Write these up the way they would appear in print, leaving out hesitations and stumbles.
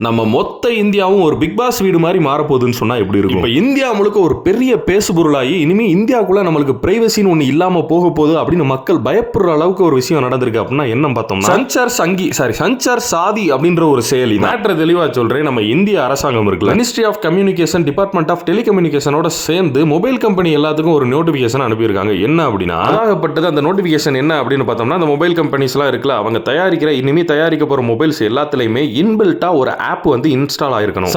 நம்ம மொத்த இந்தியாவும் ஒரு பிக் பாஸ் வீடு மாதிரி மாறப்போகுதுன்னு சொன்னா எப்படி இருக்கும்? இப்போ இந்தியா முழுக்க ஒரு பெரிய பேசுபொருளாகி இனிமே இந்தியாக்குள்ள நம்மளுக்கு பிரைவசின்னு ஒண்ணு இல்லாம போக போகுது அப்படின்னு மக்கள் பயப்படுற அளவுக்கு ஒரு விஷயம் நடந்திருக்கு. அப்படின்னா என்ன பார்த்தோம்னா, சஞ்சார் சாதி அப்படின்ற ஒரு செயலி. மேட்டரை தெளிவா சொல்றேன். நம்ம இந்திய அரசாங்கம் இருக்குல்ல, ministry of communication, department of டெலிகம்யூனிகேஷனோட சேர்ந்து மொபைல் கம்பெனி எல்லாத்துக்கும் ஒரு நோட்டிபிகேஷன் அனுப்பியிருக்காங்க. என்ன அப்படின்னா, அதாகப்பட்டது அந்த நோட்டிபிகேஷன் என்ன அப்படின்னு பார்த்தோம்னா, அந்த மொபைல் கம்பெனிஸ் எல்லாம் இருக்குல்ல, அவங்க இனிமே தயாரிக்க போற மொபைல்ஸ் எல்லாத்துலயுமே இன்பில்ட்டா ஒரு ஆப் வந்து இன்ஸ்டால் ஆயிருக்கணும்.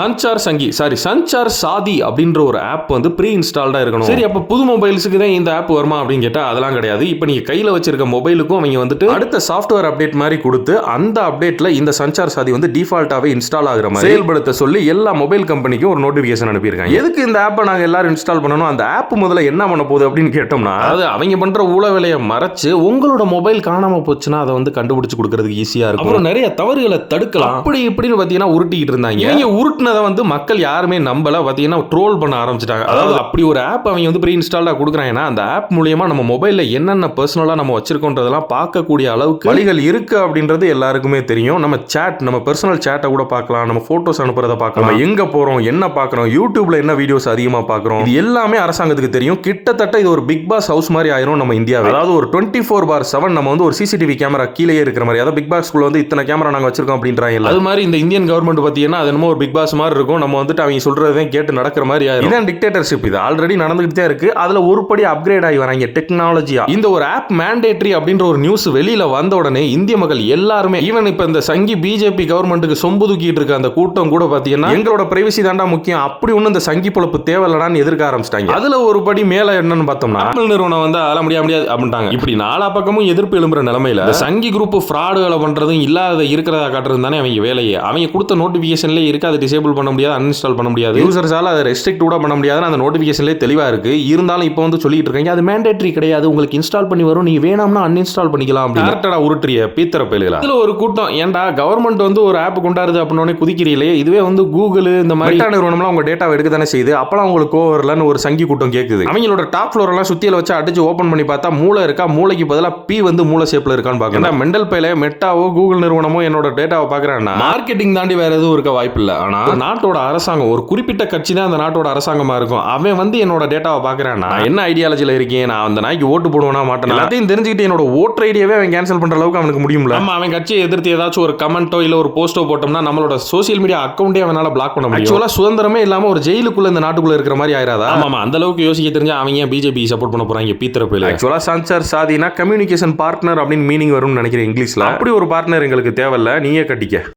சஞ்சார் சாதி அப்படின்ற ஒரு ஆப் வந்து ப்ரீ இன்ஸ்டால்டா இருக்கணும். சரி, அப்ப புது மொபைல்ஸுக்கு தான் இந்த ஆப் வருமா அப்படின்னு கேட்டா அதெல்லாம் கிடையாது. இப்போ நீங்க கையில வச்சிருக்க மொபைலுக்கும் அவங்க வந்துட்டு அடுத்த சாஃப்ட்வேர் அப்டேட் மாதிரி கொடுத்து அந்த அப்டேட்ல இந்த சஞ்சார் சாதி வந்து டிஃபால்ட்டாவே இன்ஸ்டால் ஆகுற மாதிரி செயல்படுத்த சொல்லி எல்லா மொபைல் கம்பெனிக்கும் ஒரு நோட்டிபிகேஷன் அனுப்பியிருக்காங்க. எதுக்கு இந்த ஆப்பை நாங்க எல்லாரும் இன்ஸ்டால் பண்ணணும், அந்த ஆப் முதல்ல என்ன பண்ண போகுது அப்படின்னு கேட்டோம்னா, அது அவங்க பண்ற ஊழ வேலையை மறைச்சு உங்களோட மொபைல் காணாம போச்சுன்னா அதை வந்து கண்டுபிடிச்சு கொடுக்கறதுக்கு ஈஸியா இருக்கும். அப்புறம் நிறைய தவறுகளை தடுக்கலாம். அப்படி இப்படின்னு பாத்தீங்கன்னா உருட்டிக்கிட்டு இருந்தாங்க. இவங்க உருட்டுனதை வந்து மக்கள் யாருமே நம்பல. பாத்தீங்கன்னா ட்ரோல் பண்ண ஆரம்பிச்சிட்டாங்க. அதாவது அப்படி ஒரு ஆப் அவங்க வந்து ப்ரீ இன்ஸ்டால்டா கொடுக்குறாங்கன்னா அந்த ஆப் மூலமா நம்ம மொபைல்ல என்னென்ன பர்சனலா நம்ம வச்சிருக்கோன்றதெல்லாம் பார்க்கக்கூடிய அளவுக்கு வழிகள் இருக்கு அப்படின்றது எல்லாருக்குமே தெரியும். நம்ம பர்சனல் சேட்டை கூட பார்க்கலாம், நம்ம போட்டோஸ் அனுப்புறத பார்க்கலாம், எங்க போறோம், என்ன பார்க்கறோம், யூடியூப்ல என்ன வீடியோஸ் அதிகமா பார்க்கறோம், இது எல்லாமே அரசாங்கத்துக்கு தெரியும். கிட்டத்தட்ட இது ஒரு பிக் பாஸ் ஹவுஸ் மாதிரி ஆயிரும் நம்ம இந்தியாவில். அதாவது ஒரு 24/7 நம்ம வந்து ஒரு சிசிடிவி கேமரா கீழே இருக்கிற மாதிரி. அதாவது பிக் பாஸ்க்குள்ள வந்து இத்தனை கேமரா நாங்க வச்சிருக்கோம் அப்படின்றாங்க. அது மாதிரி இந்த இந்தியன் கவர்மெண்ட் பார்த்தீங்கன்னா அது என்னமோ ஒரு பிக் பாஸ் மாதிரி இருக்கும். நம்ம வந்துட்டு அவங்க சொல்றதை கேட்டு நடக்கிற மாதிரி ஆயிரும். இதான் டிக்டேட்டர்ஷிப். இது ஆல்ரெடி நடந்துகிட்டே தான் இருக்கு. அதுல ஒரு படி அப்கிரேட் ஆகி வராங்க டெக்னாலஜியா. இந்த ஒரு ஆப் மேண்டேட்டரி அப்படின்ற ஒரு நியூஸ் வெளியில வந்த உடனே இந்திய மக்கள் எல்லாருமே, ஈவன் இப்ப இந்த சங்கி பிஜேபி கவர்மெண்ட்டுக்கு சொம்பு தூக்கிட்டு இருக்க அந்த கூட்டம் கூட பாத்தீங்கன்னா எங்களோட பிரைவசி தாண்டா முக்கியம், அப்படி ஒண்ணு இந்த சங்கி பொழப்பு தேவையில்லடான்னு எதிர்க்க ஆரம்பிச்சிட்டாங்க. அதுல ஒரு படி மேல என்னன்னு பார்த்தோம்னா, ஆப்பிள் நிறுவனம் வந்து அதெல்லாம் முடியாது அப்படின்ட்டாங்க. இப்படி நாலா பக்கமும் எதிர்ப்பு எழும்புற நிலைமையில சங்கி குரூப் ஃப்ராடுகளை பண்றதும் இல்லாத இருக்கிறதா காட்டுறது தானே அவங்க வேலையே. அவங்க கொடுத்த நோட்டிபிகேஷன்ல இருக்கு, அதை டிசேபிள் பண்ண முடியாது, அன்இன்ஸ்டால் பண்ண முடியாது, யூசர்ஸால அதை ரெஸ்ட்ரிக்ட் கூட பண்ண முடியாது. அந்த நோட்டிபிகேஷன்லேயே தெளிவா இருக்கு. இருந்தாலும் இப்போ வந்து சொல்லிட்டு இருக்காங்க அது மேண்டேட்டரி கிடையாது, உங்களுக்கு இன்ஸ்டால் பண்ணி வரும், நீங்க வேணாம்னா அன்இன்ஸ்டால் பண்ணிக்கலாம். டேரக்டா உருட்டுறிய பீத்தர பேலுகளா. இதுல ஒரு கூட்டம், ஏன்டா கவர்மெண்ட் வந்து ஒரு ஆப் கொண்டாடுது அப்படின்னு குதிக்கிறீங்களே, இதுவே வந்து கூகுள் இந்த மாதிரி நிறுவனம்லாம் உங்க டேட்டாவை எடுக்க தானே செய்யுது, அப்பலாம் உங்களுக்கு கோவர்லன்னு ஒரு சங்கி கூட்டம் கேட்குது. அவங்களோட டாப் ஃப்ளோர் எல்லாம் சுத்தியில வச்சு அடிச்சு ஓபன் பண்ணி பார்த்தா மூளை இருக்கா, மூளைக்கு பதிலாக பி வந்து மூளை ஷேப்ல இருக்கான்னு பாக்கணும். மெண்டல் பேல மெட்டாவோ கூகுள் நிறுவனமோ என்னோட டேட்டாவை பாக்குறாங்கன்னா மார்க்கெட்டிங் தாண்டி வேற எதுவும் இருக்க வாய்ப்பு இல்லை. ஆனா நாட்டோட அரசாங்கம், ஒரு குறிப்பிட்ட கட்சி தான் அந்த நாட்டோட அரசாங்கமா இருக்கும், அவன் வந்து என்னோட டேட்டாவை பாக்குறான்னா என்ன ஐடியாலஜில இருக்கேன், நான் அந்த நாய்க்கு ஓட்டு போடுவேனா மாட்டேன் எல்லாத்தையும் தெரிஞ்சுக்கிட்டு என்னோட ஓட்டர் ஐடியாவே அவன் கேன்சல் பண்ற அளவுக்கு அவனுக்கு முடியும்ல. நம்ம அவன் கட்சியை எதிர்த்து ஏதாச்சும் ஒரு கமெண்டோ இல்ல ஒரு போஸ்டோ போட்டோம்னா நம்மளோட சோசியல் மீடியா அக்கௌண்டே அவனால பிளாக் பண்ண முடியும். ஆக்சுவலா சுதந்திரமே இல்லாம ஒரு ஜெயிலுக்குள்ள இந்த நாட்டுக்குள்ள இருக்கிற மாதிரி ஆயிராதா? ஆமா, அந்த அளவுக்கு யோசிக்க தெரிஞ்சா அவங்க பிஜேபி சப்போர்ட் பண்ண போறாங்க பீத்தர பேல. ஆக்சுவலா சஞ்சார் சாதினா கம்யூனிகேஷன் பார்ட்னர் அப்படின்னு மீனிங் வரும்னு நினைக்கிறேன் இங்கிலீஷ்ல. அப்படி ஒரு பார்ட்னர் எங்களுக்கு தேவையில்ல, நீயே கட்டிக்க.